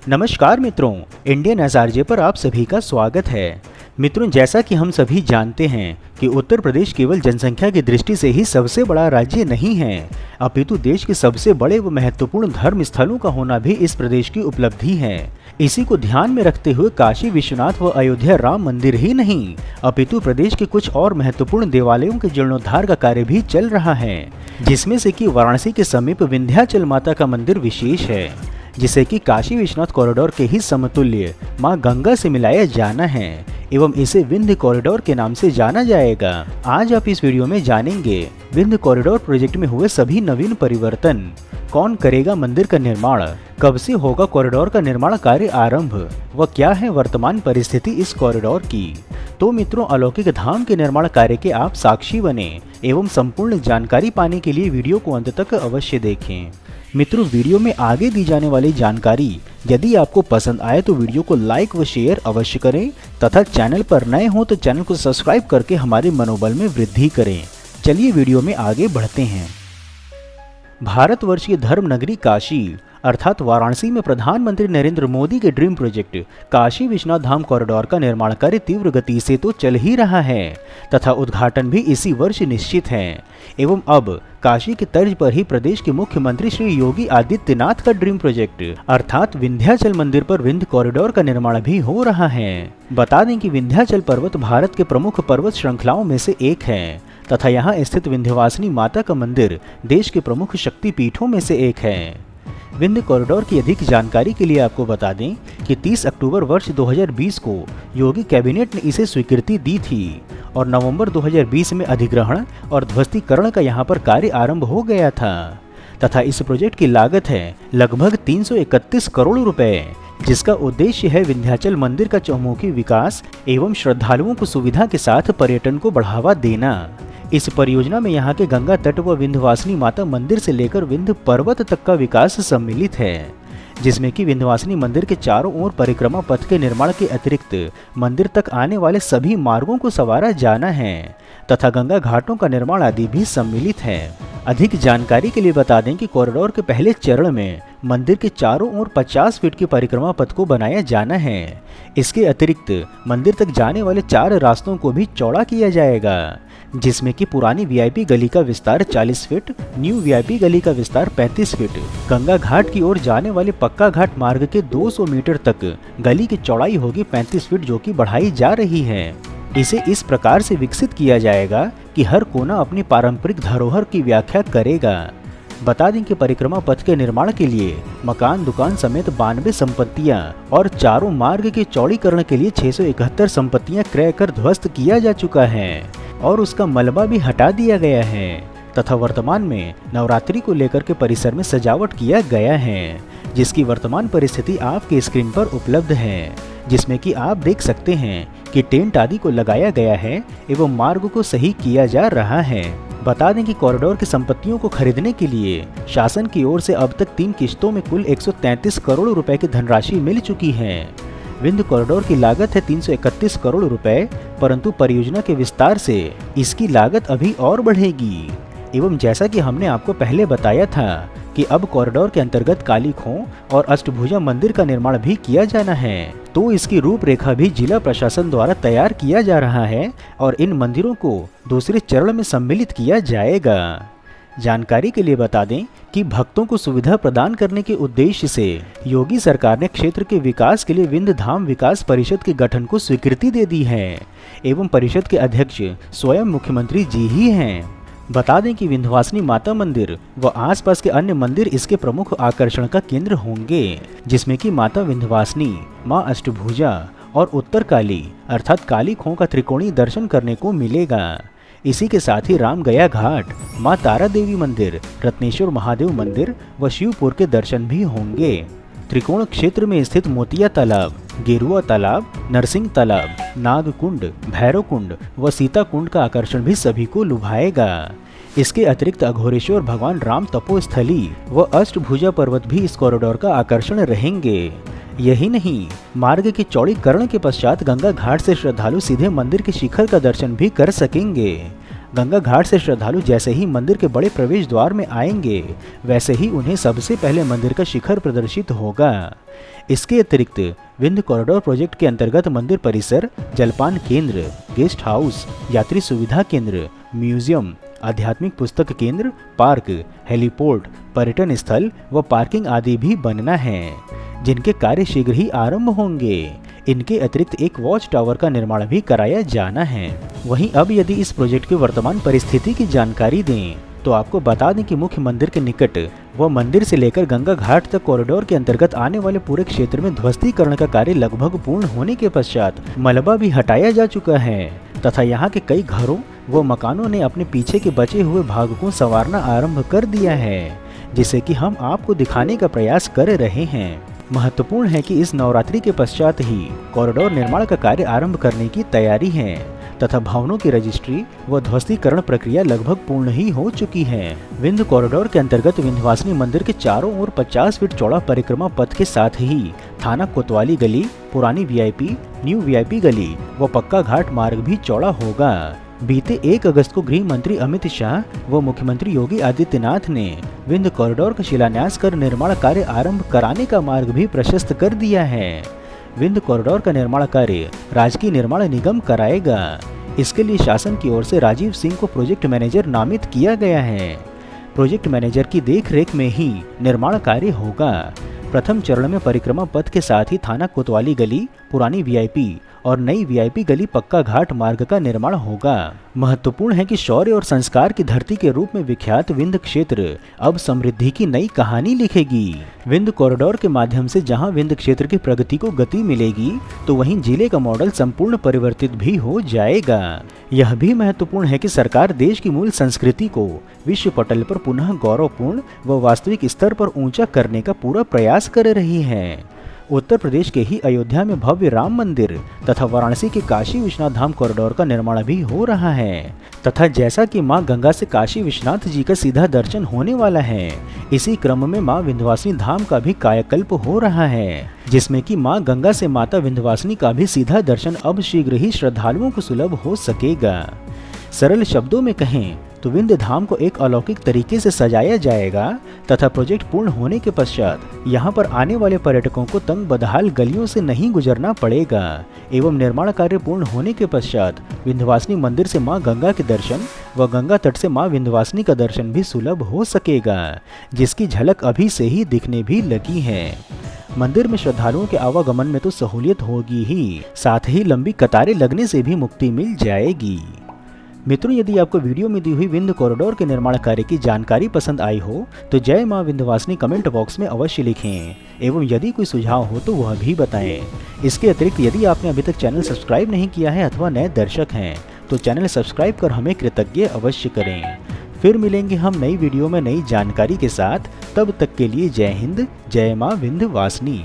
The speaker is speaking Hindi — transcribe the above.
नमस्कार मित्रों, इंडियन एसआरजे पर आप सभी का स्वागत है। मित्रों, जैसा कि हम सभी जानते हैं कि उत्तर प्रदेश केवल जनसंख्या की दृष्टि से ही सबसे बड़ा राज्य नहीं है, अपितु देश के सबसे बड़े व महत्वपूर्ण धर्म स्थलों का होना भी इस प्रदेश की उपलब्धि है। इसी को ध्यान में रखते हुए काशी विश्वनाथ व अयोध्या राम मंदिर ही नहीं, अपितु प्रदेश के कुछ और महत्वपूर्ण देवालयों के जीर्णोद्धार का कार्य भी चल रहा है, जिसमें से कि वाराणसी के समीप विंध्याचल माता का मंदिर विशेष है, जिसे कि काशी विश्वनाथ कॉरिडोर के ही समतुल्य मां गंगा से मिलाया जाना है एवं इसे विंध्य कॉरिडोर के नाम से जाना जाएगा। आज आप इस वीडियो में जानेंगे विंध्य कॉरिडोर प्रोजेक्ट में हुए सभी नवीन परिवर्तन, कौन करेगा मंदिर का निर्माण, कब से होगा कॉरिडोर का निर्माण कार्य आरंभ व क्या है वर्तमान परिस्थिति इस कॉरिडोर की। तो मित्रों, अलौकिक धाम के निर्माण कार्य के आप साक्षी बने एवं संपूर्ण जानकारी पाने के लिए वीडियो को अंत तक अवश्य देखें। मित्रों, वीडियो में आगे दी जाने वाली जानकारी यदि आपको पसंद आए तो वीडियो को लाइक व शेयर अवश्य करें तथा चैनल पर नए हो तो चैनल को सब्सक्राइब करके हमारे मनोबल में वृद्धि करें। चलिए वीडियो में आगे बढ़ते हैं। भारतवर्ष की धर्म नगरी काशी अर्थात वाराणसी में प्रधानमंत्री नरेंद्र मोदी के dream project Kashi Vishwanath Dham corridor का निर्माण कार्य तीव्र गति से तो चल ही रहा है तथा उद्घाटन भी इसी वर्ष निश्चित है एवं अब काशी की तर्ज पर ही प्रदेश के मुख्यमंत्री श्री योगी आदित्यनाथ का ड्रीम प्रोजेक्ट अर्थात विंध्याचल मंदिर पर विंध्य कॉरिडोर का निर्माण भी हो रहा है। बता दें कि विंध्याचल पर्वत भारत के प्रमुख पर्वत श्रृंखलाओं में से एक है तथा यहाँ स्थित विंध्यवासिनी माता का मंदिर देश के प्रमुख शक्तिपीठों में से एक है। विंध्य कॉरिडोर की अधिक जानकारी के लिए आपको बता दें कि 30 अक्टूबर वर्ष 2020 को योगी कैबिनेट ने इसे स्वीकृति दी थी और नवंबर 2020 में अधिग्रहण और ध्वस्तीकरण का यहां पर कार्य आरंभ हो गया था तथा इस प्रोजेक्ट की लागत है लगभग 331 करोड़ रुपए, जिसका उद्देश्य है विंध्याचल मंदिर का चहुमुखी विकास एवं श्रद्धालुओं को सुविधा के साथ पर्यटन को बढ़ावा देना। इस परियोजना में यहाँ के गंगा तट व विंध्यवासिनी माता मंदिर से लेकर विंध्य पर्वत तक का विकास सम्मिलित है, जिसमें कि विंध्यवासिनी मंदिर के चारों ओर परिक्रमा पथ के निर्माण के अतिरिक्त मंदिर तक आने वाले सभी मार्गों को संवारा जाना है तथा गंगा घाटों का निर्माण आदि भी सम्मिलित है। अधिक जानकारी के लिए बता दें कि कॉरिडोर के पहले चरण में मंदिर के चारों ओर 50 फीट की परिक्रमा पथ को बनाया जाना है। इसके अतिरिक्त मंदिर तक जाने वाले 4 रास्तों को भी चौड़ा किया जाएगा, जिसमें कि पुरानी वीआईपी गली का विस्तार 40 फीट, न्यू वीआईपी गली का विस्तार 35 फीट, गंगा घाट की ओर जाने वाले पक्का घाट मार्ग के 200 मीटर तक गली की चौड़ाई होगी 35 फीट, जो कि बढ़ाई जा रही है। इसे इस प्रकार से विकसित किया जाएगा कि हर कोना अपनी पारंपरिक धरोहर की व्याख्या करेगा। बता दें कि परिक्रमा पथ के निर्माण के लिए मकान, दुकान समेत 92 संपत्तियां और चारों मार्ग के चौड़ीकरण के लिए 671 संपत्तियां क्रय कर ध्वस्त किया जा चुका है और उसका मलबा भी हटा दिया गया है तथा वर्तमान में नवरात्रि को लेकर के परिसर में सजावट किया गया है, जिसकी वर्तमान परिस्थिति आपके स्क्रीन पर उपलब्ध है, जिसमें कि आप देख सकते हैं कि टेंट आदि को लगाया गया है एवं मार्ग को सही किया जा रहा है। बता दें कि कॉरिडोर की संपत्तियों को खरीदने के लिए शासन की ओर से अब तक 3 किश्तों में कुल 133 करोड़ रुपए की धनराशि मिल चुकी है। विंध्य कॉरिडोर की लागत है 331 करोड़ रुपए, परंतु परियोजना के विस्तार से इसकी लागत अभी और बढ़ेगी एवं जैसा कि हमने आपको पहले बताया था कि अब कॉरिडोर के अंतर्गत काली खोह और अष्टभुजा मंदिर का निर्माण भी किया जाना है, तो इसकी रूपरेखा भी जिला प्रशासन द्वारा तैयार किया जा रहा है और इन मंदिरों को दूसरे चरण में सम्मिलित किया जाएगा। जानकारी के लिए बता दें कि भक्तों को सुविधा प्रदान करने के उद्देश्य से योगी सरकार ने क्षेत्र के विकास के लिए विंध्य धाम विकास परिषद के गठन को स्वीकृति दे दी है एवं परिषद के अध्यक्ष स्वयं मुख्यमंत्री जी ही हैं। बता दें कि विंध्यवासिनी माता मंदिर व आसपास के अन्य मंदिर इसके प्रमुख आकर्षण का केंद्र होंगे, जिसमें कि माता विंध्यवासिनी, मां अष्टभुजा और उत्तर काली अर्थात काली खोह का त्रिकोणीय दर्शन करने को मिलेगा। इसी के साथ ही रामगया घाट, मां तारा देवी मंदिर, रत्नेश्वर महादेव मंदिर व शिवपुर के दर्शन भी होंगे। त्रिकोण क्षेत्र में स्थित मोतिया तालाब, गेरुआ तालाब, नरसिंह तालाब, नागकुंड, भैरव कुंड व सीता कुंड का आकर्षण भी सभी को लुभाएगा। इसके अतिरिक्त अघोरेश्वर भगवान राम तपोस्थली व अष्टभुजा पर्वत भी इस कॉरिडोर का आकर्षण रहेंगे। यही नहीं, मार्ग के चौड़ीकरण के पश्चात गंगा घाट से श्रद्धालु सीधे मंदिर के शिखर का दर्शन भी कर सकेंगे। गंगा घाट से श्रद्धालु जैसे ही मंदिर के बड़े प्रवेश द्वार में आएंगे, वैसे ही उन्हें सबसे पहले मंदिर का शिखर प्रदर्शित होगा। इसके अतिरिक्त विंध्य कॉरिडोर प्रोजेक्ट के अंतर्गत मंदिर परिसर, जलपान केंद्र, गेस्ट हाउस, यात्री सुविधा केंद्र, म्यूजियम, आध्यात्मिक पुस्तक केंद्र, पार्क, हेलीपोर्ट, पर्यटन स्थल व पार्किंग आदि भी बनना है, जिनके कार्य शीघ्र ही आरंभ होंगे। इनके अतिरिक्त एक वॉच टावर का निर्माण भी कराया जाना है। वहीं अब यदि इस प्रोजेक्ट की वर्तमान परिस्थिति की जानकारी दें तो आपको बता दें कि मुख्य मंदिर के निकट व मंदिर से लेकर गंगा घाट तक कॉरिडोर के अंतर्गत आने वाले पूरे क्षेत्र में ध्वस्तीकरण का कार्य लगभग पूर्ण होने के पश्चात मलबा भी हटाया जा चुका है तथा यहाँ के कई घरों व मकानों ने अपने पीछे के बचे हुए भाग को संवारना आरंभ कर दिया है, जिसे कि हम आपको दिखाने का प्रयास कर रहे हैं। महत्वपूर्ण है कि इस नवरात्रि के पश्चात ही कॉरिडोर निर्माण का कार्य आरंभ करने की तैयारी है तथा भवनों की रजिस्ट्री व ध्वस्तीकरण प्रक्रिया लगभग पूर्ण ही हो चुकी है। विंध्य कॉरिडोर के अंतर्गत विंध्यवासिनी मंदिर के चारों ओर 50 फीट चौड़ा परिक्रमा पथ के साथ ही थाना कोतवाली गली, पुरानी वीआईपी, न्यू वीआईपी गली व पक्का घाट मार्ग भी चौड़ा होगा। बीते 1 अगस्त को गृह मंत्री अमित शाह व मुख्यमंत्री योगी आदित्यनाथ ने विंध्य कॉरिडोर का शिलान्यास कर निर्माण कार्य आरंभ कराने का मार्ग भी प्रशस्त कर दिया है। विंध्य कॉरिडोर का निर्माण कार्य राजकीय निर्माण निगम कराएगा। इसके लिए शासन की ओर से राजीव सिंह को प्रोजेक्ट मैनेजर नामित किया गया है। प्रोजेक्ट मैनेजर की देखरेख में ही निर्माण कार्य होगा। प्रथम चरण में परिक्रमा पथ के साथ ही थाना कोतवाली गली, पुरानी वीआईपी और नई वीआईपी गली पक्का घाट मार्ग का निर्माण होगा। महत्वपूर्ण है कि शौर्य और संस्कार की धरती के रूप में विख्यात विंध्य क्षेत्र अब समृद्धि की नई कहानी लिखेगी। विंध्य कॉरिडोर के माध्यम से जहां विंध्य क्षेत्र की प्रगति को गति मिलेगी, तो वहीं जिले का मॉडल संपूर्ण परिवर्तित भी हो जाएगा। यह भी महत्वपूर्ण है कि सरकार देश की मूल संस्कृति को विश्व पटल पर पुनः गौरवपूर्ण व वास्तविक स्तर पर ऊंचा करने का पूरा प्रयास कर रही है। उत्तर प्रदेश के ही अयोध्या में भव्य राम मंदिर तथा वाराणसी के काशी विश्वनाथ धाम कॉरिडोर का निर्माण भी हो रहा है तथा जैसा कि मां गंगा से काशी विश्वनाथ जी का सीधा दर्शन होने वाला है, इसी क्रम में मां विंध्यवासिनी धाम का भी कायाकल्प हो रहा है, जिसमें कि मां गंगा से माता विंध्यवासिनी का भी सीधा दर्शन अब शीघ्र ही श्रद्धालुओं को सुलभ हो सकेगा। सरल शब्दों में कहें तो विंध्य धाम को एक अलौकिक तरीके से सजाया जाएगा तथा प्रोजेक्ट पूर्ण होने के पश्चात यहाँ पर आने वाले पर्यटकों को तंग बदहाल गलियों से नहीं गुजरना पड़ेगा एवं निर्माण कार्य पूर्ण होने के पश्चात विंध्यवासिनी मंदिर से मां गंगा के दर्शन व गंगा तट से मां विंध्यवासिनी का दर्शन भी सुलभ हो सकेगा, जिसकी झलक अभी से ही दिखने भी लगी है। मंदिर में श्रद्धालुओं के आवागमन में तो सहूलियत होगी ही, साथ ही लंबी कतारें लगने से भी मुक्ति मिल जाएगी। मित्रों, यदि आपको वीडियो में दी हुई विंध्य कॉरिडोर के निर्माण कार्य की जानकारी पसंद आई हो तो जय मां विंध्यवासिनी कमेंट बॉक्स में अवश्य लिखें एवं यदि कोई सुझाव हो तो वह भी बताएं। इसके अतिरिक्त यदि आपने अभी तक चैनल सब्सक्राइब नहीं किया है अथवा नए दर्शक हैं तो चैनल सब्सक्राइब कर हमें कृतज्ञ अवश्य करें। फिर मिलेंगे हम नई वीडियो में नई जानकारी के साथ। तब तक के लिए जय हिंद, जय मां विंध्यवासिनी।